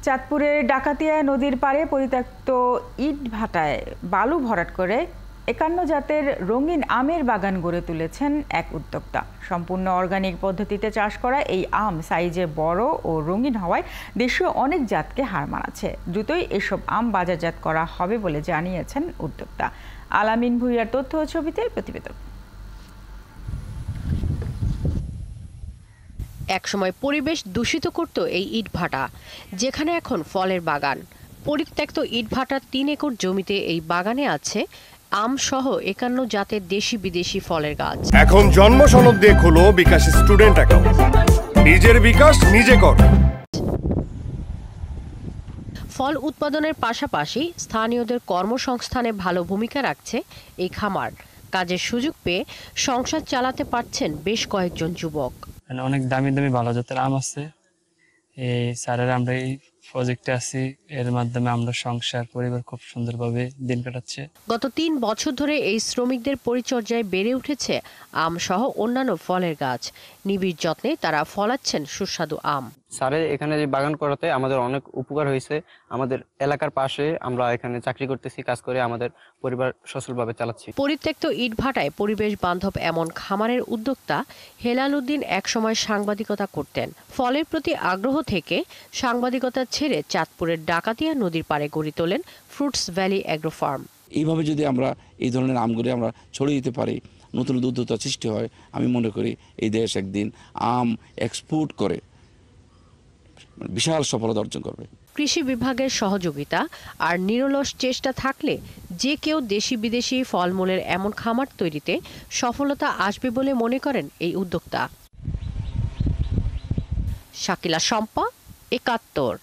চাঁদপুরের ডাকাতিয়া নদীর পাড়ে পরিত্যক্ত ইট ভাটায় বালু ভরাট করে ৫১ জাতের রঙিন আমের বাগান গড়ে তুলেছেন এক উদ্যোক্তা। সম্পূর্ণ অর্গানিক পদ্ধতিতে চাষ করা এই আম সাইজে বড় ও রঙিন হওয়ায় দেশীয় অনেক জাতকে হার মানাচ্ছে। দ্রুতই এসব আম বাজারজাত করা হবে বলে জানিয়েছেন উদ্যোক্তা। আলামিন ভুঁইয়ার তথ্য ও ছবিতে প্রতিবেদন। একসময় পরিবেশ দূষিত করত এই ইটভাটা, যেখানে এখন ফলের বাগান। পরিত্যক্ত ইটভাটার ৩ একর জমিতে এই বাগানে আছে আম সহ ৫১ জাতের দেশি বিদেশি ফলের গাছ। এখন জন্ম সনদ দিয়ে খোলো বিকাশ স্টুডেন্ট অ্যাকাউন্ট। নিজের বিকাশ নিজে কর। ফল উৎপাদনের পাশাপাশি স্থানীয়দের কর্মসংস্থানে ভালো ভূমিকা রাখছে এই খামার। কাজের সুযোগ পেয়ে সংসার চালাতে পারছেন বেশ কয়েকজন যুবক। অনেক দামি দামি ভালো জাতের আম আছে। এই স্যারের আমরা এই প্রজেক্টে আছি, এর মাধ্যমে আমরা সংসার পরিবার খুব সুন্দরভাবে দিন কাটাচ্ছে। গত ৩ বছর ধরে এই শ্রমিকদের পরিচর্যায় বেড়ে উঠেছে আম সহ অন্যান্য ফলের গাছ। নিবিড় যত্নে তারা ফলাচ্ছেন সুস্বাদু আম। স্যারের এখানে যে বাগান করাতে আমাদের অনেক উপকার হয়েছে। আমাদের এলাকার পাশে আমরা এখানে চাকরি করতেছি, কাজ করে আমাদের পরিবার সচ্ছলভাবে চালাচ্ছি। পরিত্যক্ত ইটভাটায় পরিবেশ বান্ধব এমন খামারের উদ্যোক্তা হেলাল উদ্দিন একসময় সাংবাদিকতা করতেন। ফলের প্রতি আগ্রহ থেকে সাংবাদিকতা ছেড়ে চাঁদপুরের ডাকাতিয়া নদীর পাড়ে গড়ে তোলেন ফ্রুটস ভ্যালি অ্যাগ্রো ফার্ম। এইভাবে যদি আমরা এই ধরনের আমগুলি আমরা ছড়িয়ে দিতে পারি, নতুন উদ্যোক্তা সৃষ্টি হয়, আমি মনে করি এই দেশ একদিন আম এক্সপোর্ট করে বিশাল সফলতা অর্জন করবে। কৃষি বিভাগের সহযোগিতা আর নিরলস চেষ্টা থাকলে যে কেউ দেশি বিদেশি ফলমূলের এমন খামার তৈরিতে সফলতা আসবে বলে মনে করেন এই উদ্যোক্তা। শাকিলা শম্পা, ৭১।